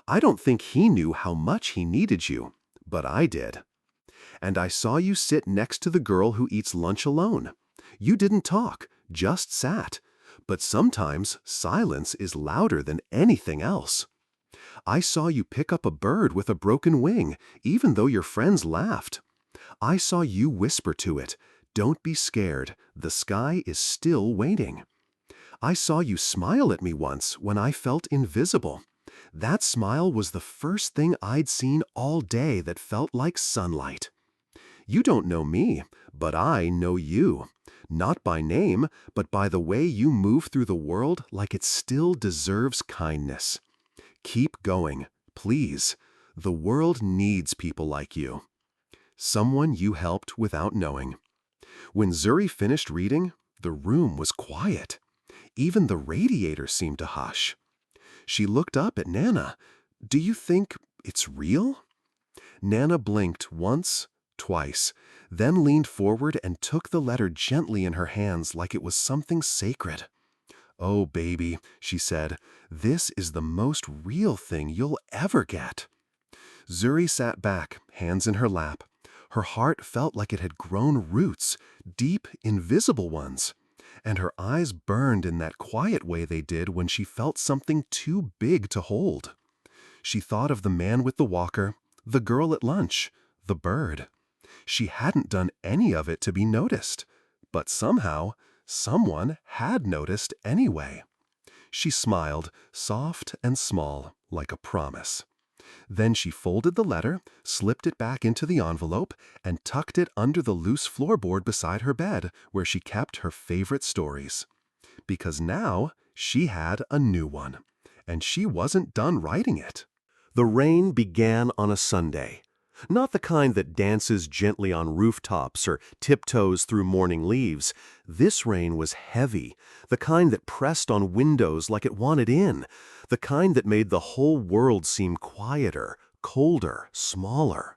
I don't think he knew how much he needed you, but I did. And I saw you sit next to the girl who eats lunch alone. You didn't talk, just sat. But sometimes silence is louder than anything else. I saw you pick up a bird with a broken wing, even though your friends laughed. I saw you whisper to it, 'Don't be scared, the sky is still waiting.' I saw you smile at me once when I felt invisible. That smile was the first thing I'd seen all day that felt like sunlight. You don't know me, but I know you. Not by name, but by the way you move through the world like it still deserves kindness. Keep going, please. The world needs people like you." Someone you helped without knowing. When Zuri finished reading, the room was quiet. Even the radiator seemed to hush. She looked up at Nana. "Do you think it's real?" Nana blinked once, twice, then leaned forward and took the letter gently in her hands like it was something sacred. "Oh, baby," she said, "this is the most real thing you'll ever get." Zuri sat back, hands in her lap. Her heart felt like it had grown roots, deep, invisible ones. And her eyes burned in that quiet way they did when she felt something too big to hold. She thought of the man with the walker, the girl at lunch, the bird. She hadn't done any of it to be noticed, but somehow, someone had noticed anyway. She smiled, soft and small, like a promise. Then she folded the letter, slipped it back into the envelope, and tucked it under the loose floorboard beside her bed, where she kept her favorite stories. Because now she had a new one, and she wasn't done writing it. The rain began on a Sunday. Not the kind that dances gently on rooftops or tiptoes through morning leaves. This rain was heavy, the kind that pressed on windows like it wanted in, the kind that made the whole world seem quieter, colder, smaller.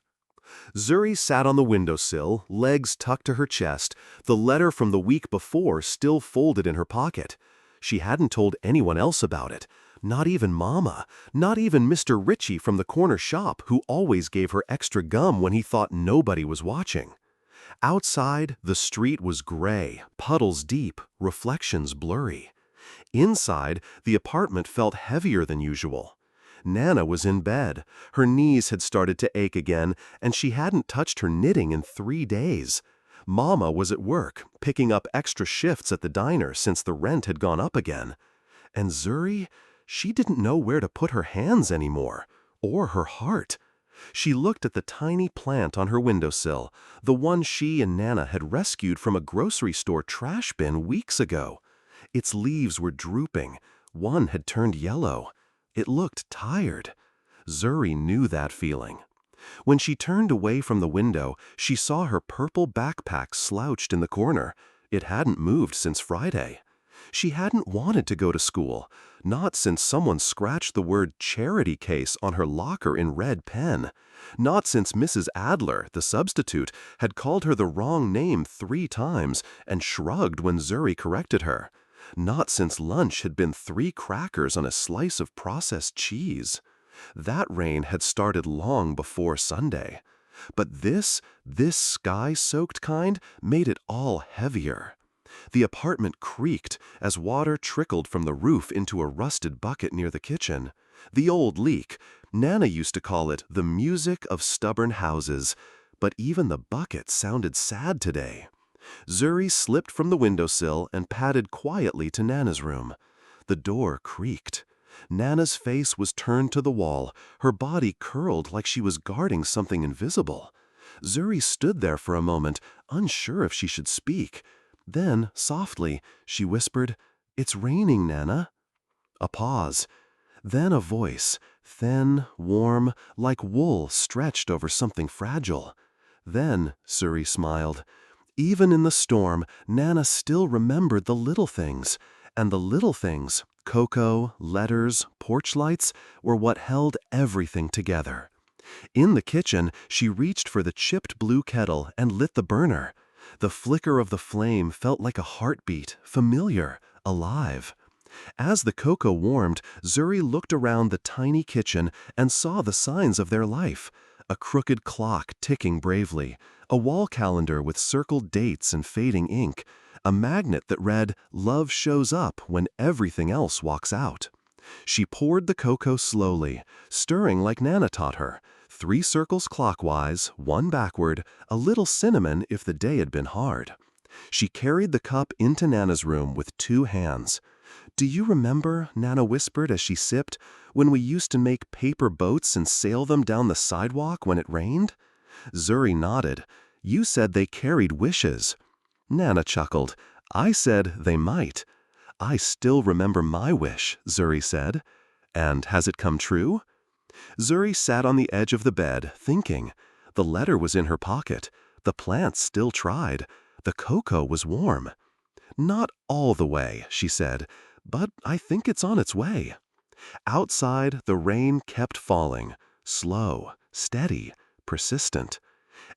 Zuri sat on the windowsill, legs tucked to her chest, the letter from the week before still folded in her pocket. She hadn't told anyone else about it. Not even Mama, not even Mr. Ritchie from the corner shop who always gave her extra gum when he thought nobody was watching. Outside, the street was gray, puddles deep, reflections blurry. Inside, the apartment felt heavier than usual. Nana was in bed. Her knees had started to ache again, and she hadn't touched her knitting in 3 days. Mama was at work, picking up extra shifts at the diner since the rent had gone up again. And Zuri? She didn't know where to put her hands anymore, or her heart. She looked at the tiny plant on her windowsill, the one she and Nana had rescued from a grocery store trash bin weeks ago. Its leaves were drooping. One had turned yellow. It looked tired. Zuri knew that feeling. When she turned away from the window, she saw her purple backpack slouched in the corner. It hadn't moved since Friday. She hadn't wanted to go to school, not since someone scratched the word charity case on her locker in red pen, not since Mrs. Adler, the substitute, had called her the wrong name 3 times and shrugged when Zuri corrected her, not since lunch had been 3 crackers on a slice of processed cheese. That rain had started long before Sunday. But this sky-soaked kind made it all heavier. The apartment creaked as water trickled from the roof into a rusted bucket near the kitchen. The old leak. Nana used to call it the music of stubborn houses. But even the bucket sounded sad today. Zuri slipped from the windowsill and padded quietly to Nana's room. The door creaked. Nana's face was turned to the wall, her body curled like she was guarding something invisible. Zuri stood there for a moment, unsure if she should speak. Then, softly, she whispered, "It's raining, Nana." A pause. Then a voice, thin, warm, like wool stretched over something fragile. Then, Zuri smiled. Even in the storm, Nana still remembered the little things. And the little things, cocoa, letters, porch lights, were what held everything together. In the kitchen, she reached for the chipped blue kettle and lit the burner. The flicker of the flame felt like a heartbeat, familiar, alive. As the cocoa warmed, Zuri looked around the tiny kitchen and saw the signs of their life. A crooked clock ticking bravely, a wall calendar with circled dates and fading ink, a magnet that read, "Love shows up when everything else walks out." She poured the cocoa slowly, stirring like Nana taught her. 3 circles clockwise, 1 backward, a little cinnamon if the day had been hard. She carried the cup into Nana's room with 2 hands. "Do you remember," Nana whispered as she sipped, "when we used to make paper boats and sail them down the sidewalk when it rained?" Zuri nodded. "You said they carried wishes." Nana chuckled. "I said they might." "I still remember my wish," Zuri said. "And has it come true?" Zuri sat on the edge of the bed, thinking. The letter was in her pocket. The plants still tried. The cocoa was warm. "Not all the way," she said, "but I think it's on its way." Outside, the rain kept falling, slow, steady, persistent.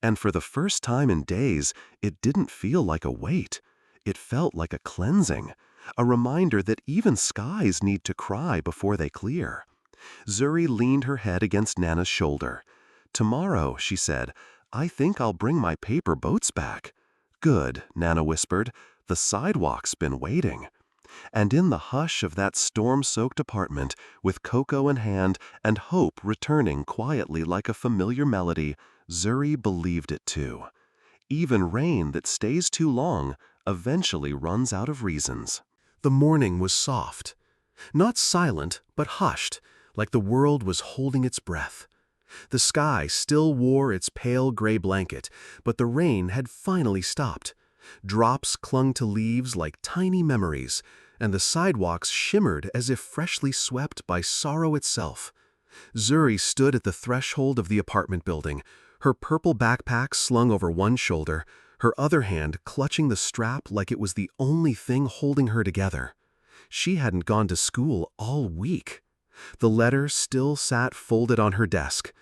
And for the first time in days, it didn't feel like a weight. It felt like a cleansing, a reminder that even skies need to cry before they clear. Zuri leaned her head against Nana's shoulder. "Tomorrow," she said, "I think I'll bring my paper boats back." "Good," Nana whispered. "The sidewalk's been waiting." And in the hush of that storm-soaked apartment, with cocoa in hand and hope returning quietly like a familiar melody, Zuri believed it too. Even rain that stays too long eventually runs out of reasons. The morning was soft. Not silent, but hushed, like the world was holding its breath. The sky still wore its pale gray blanket, but the rain had finally stopped. Drops clung to leaves like tiny memories, and the sidewalks shimmered as if freshly swept by sorrow itself. Zuri stood at the threshold of the apartment building, her purple backpack slung over one shoulder, her other hand clutching the strap like it was the only thing holding her together. She hadn't gone to school all week. The letter still sat folded on her desk.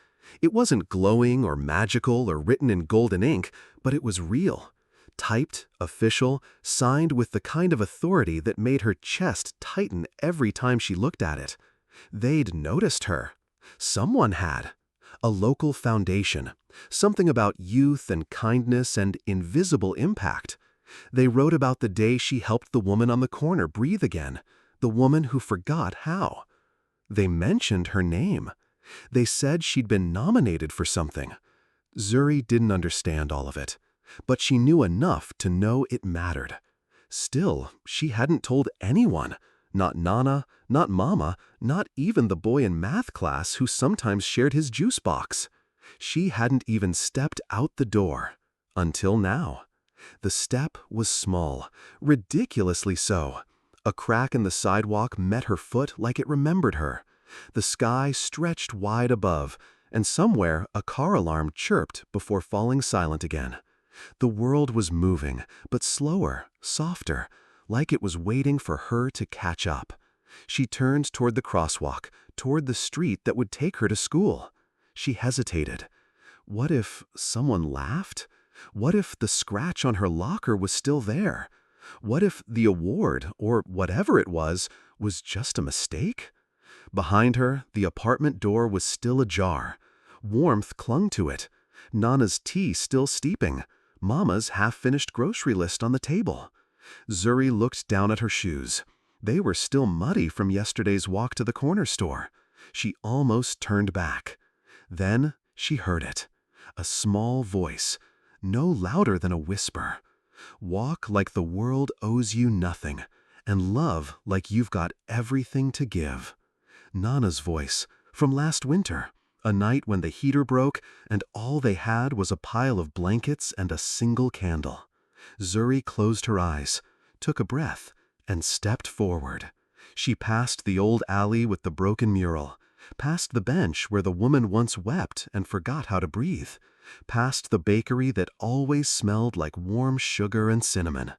It wasn't glowing or magical or written in golden ink, but it was real. Typed, official, signed with the kind of authority that made her chest tighten every time she looked at it. They'd noticed her. Someone had. A local foundation. Something about youth and kindness and invisible impact. They wrote about the day she helped the woman on the corner breathe again. The woman who forgot how. They mentioned her name. They said she'd been nominated for something. Zuri didn't understand all of it, but she knew enough to know it mattered. Still, she hadn't told anyone. Not Nana, not Mama, not even the boy in math class who sometimes shared his juice box. She hadn't even stepped out the door. Until now. The step was small, ridiculously so. A crack in the sidewalk met her foot like it remembered her. The sky stretched wide above, and somewhere a car alarm chirped before falling silent again. The world was moving, but slower, softer, like it was waiting for her to catch up. She turned toward the crosswalk, toward the street that would take her to school. She hesitated. What if someone laughed? What if the scratch on her locker was still there? What if the award, or whatever it was just a mistake? Behind her, the apartment door was still ajar. Warmth clung to it. Nana's tea still steeping. Mama's half-finished grocery list on the table. Zuri looked down at her shoes. They were still muddy from yesterday's walk to the corner store. She almost turned back. Then she heard it. A small voice, no louder than a whisper. Walk like the world owes you nothing, and love like you've got everything to give. Nana's voice, from last winter, A night when the heater broke and all they had was a pile of blankets and a single candle. Zuri closed her eyes, took a breath, and stepped forward. She passed the old alley with the broken mural, past the bench where the woman once wept and forgot how to breathe, past the bakery that always smelled like warm sugar and cinnamon.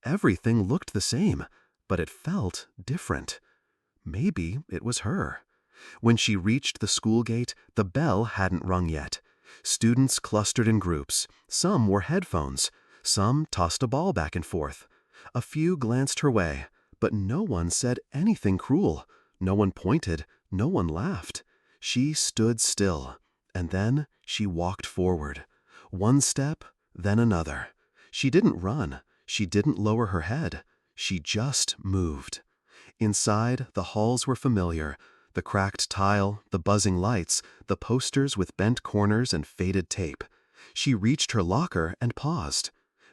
Everything looked the same, but it felt different. Maybe it was her. When she reached the school gate, the bell hadn't rung yet. Students clustered in groups. Some wore headphones. Some tossed a ball back and forth. A few glanced her way, but no one said anything cruel. No one pointed. No one laughed. She stood still, and then she walked forward. One step, then another. She didn't run. She didn't lower her head. She just moved. Inside, the halls were familiar. The cracked tile, the buzzing lights, the posters with bent corners and faded tape. She reached her locker and paused.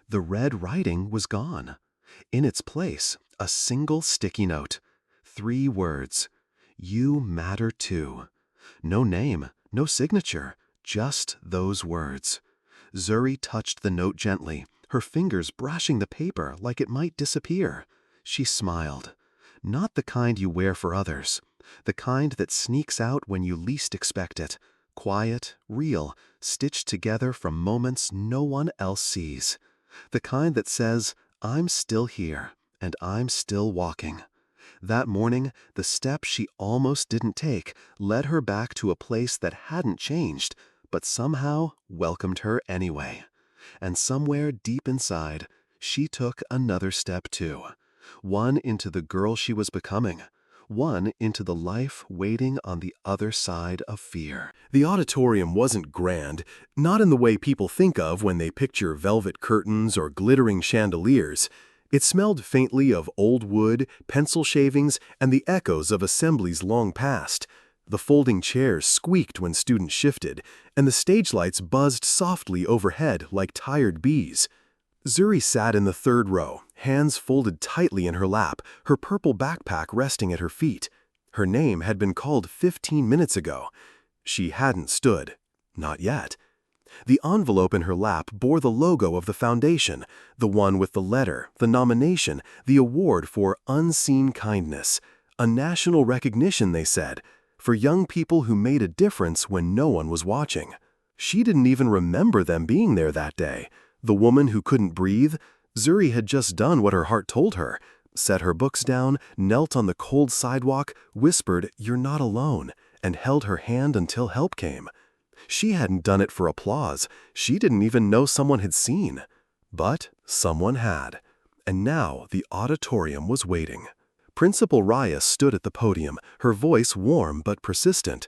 The red writing was gone. In its place, a single sticky note. 3 words. You matter too. No name, no signature, just those words. Zuri touched the note gently, her fingers brushing the paper like it might disappear. She smiled. Not the kind you wear for others. The kind that sneaks out when you least expect it. Quiet, real, stitched together from moments no one else sees. The kind that says, I'm still here, and I'm still walking. That morning, the step she almost didn't take led her back to a place that hadn't changed, but somehow welcomed her anyway. And somewhere deep inside, she took another step too. One into the girl she was becoming. One into the life waiting on the other side of fear. The auditorium wasn't grand, not in the way people think of when they picture velvet curtains or glittering chandeliers. It smelled faintly of old wood, pencil shavings, and the echoes of assemblies long past. The folding chairs squeaked when students shifted, and the stage lights buzzed softly overhead like tired bees. Zuri sat in the 3rd row, hands folded tightly in her lap, her purple backpack resting at her feet. Her name had been called 15 minutes ago. She hadn't stood. Not yet. The envelope in her lap bore the logo of the foundation, the one with the letter, the nomination, the award for unseen kindness. A national recognition, they said, for young people who made a difference when no one was watching. She didn't even remember them being there that day. The woman who couldn't breathe, Zuri had just done what her heart told her, set her books down, knelt on the cold sidewalk, whispered, "You're not alone," and held her hand until help came. She hadn't done it for applause. She didn't even know someone had seen. But someone had. And now the auditorium was waiting. Principal Raya stood at the podium, her voice warm but persistent.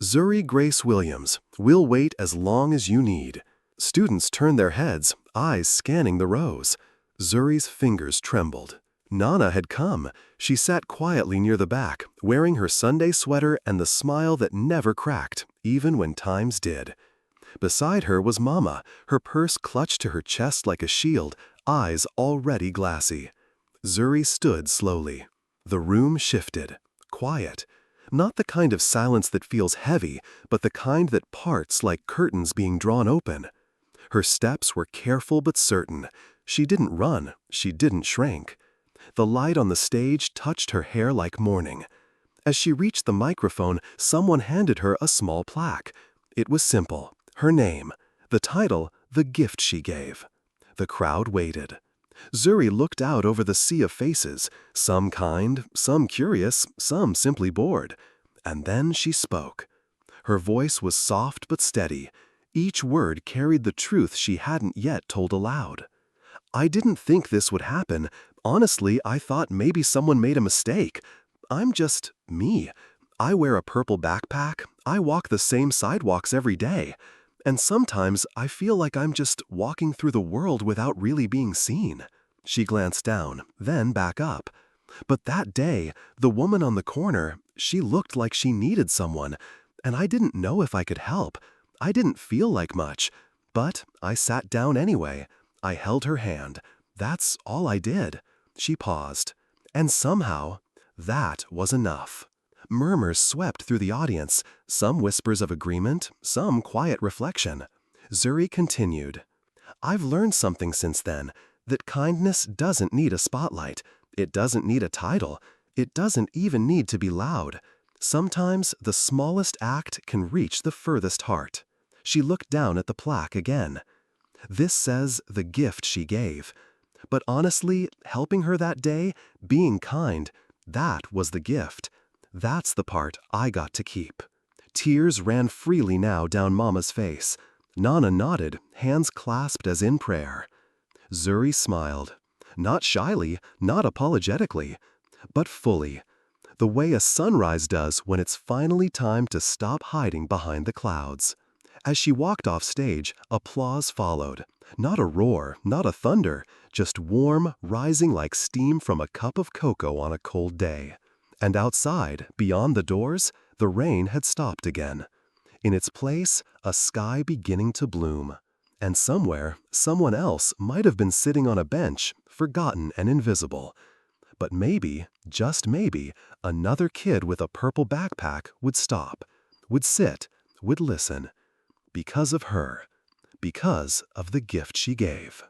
"Zuri Grace Williams, we'll wait as long as you need." Students turned their heads, eyes scanning the rows. Zuri's fingers trembled. Nana had come. She sat quietly near the back, wearing her Sunday sweater and the smile that never cracked, even when times did. Beside her was Mama, her purse clutched to her chest like a shield, eyes already glassy. Zuri stood slowly. The room shifted. Quiet. Not the kind of silence that feels heavy, but the kind that parts like curtains being drawn open. Her steps were careful but certain. She didn't run. She didn't shrink. The light on the stage touched her hair like morning. As she reached the microphone, someone handed her a small plaque. It was simple. Her name. The title, the gift she gave. The crowd waited. Zuri looked out over the sea of faces, some kind, some curious, some simply bored. And then she spoke. Her voice was soft but steady. Each word carried the truth she hadn't yet told aloud. "I didn't think this would happen. Honestly, I thought maybe someone made a mistake. I'm just me. I wear a purple backpack. I walk the same sidewalks every day. And sometimes I feel like I'm just walking through the world without really being seen." She glanced down, then back up. But that day, the woman on the corner, she looked like she needed someone, and I didn't know if I could help. I didn't feel like much, but I sat down anyway. I held her hand. That's all I did. She paused. And somehow, that was enough. Murmurs swept through the audience, some whispers of agreement, some quiet reflection. Zuri continued, "I've learned something since then, that kindness doesn't need a spotlight. It doesn't need a title. It doesn't even need to be loud. Sometimes the smallest act can reach the furthest heart." She looked down at the plaque again. This says the gift she gave. But honestly, helping her that day, being kind, that was the gift. That's the part I got to keep. Tears ran freely now down Mama's face. Nana nodded, hands clasped as in prayer. Zuri smiled. Not shyly, not apologetically, but fully. The way a sunrise does when it's finally time to stop hiding behind the clouds. As she walked off stage, applause followed. Not a roar, not a thunder, just warm, rising like steam from a cup of cocoa on a cold day. And outside, beyond the doors, the rain had stopped again. In its place, a sky beginning to bloom. And somewhere, someone else might have been sitting on a bench, forgotten and invisible. But maybe, just maybe, another kid with a purple backpack would stop, would sit, would listen. Because of her. Because of the gift she gave.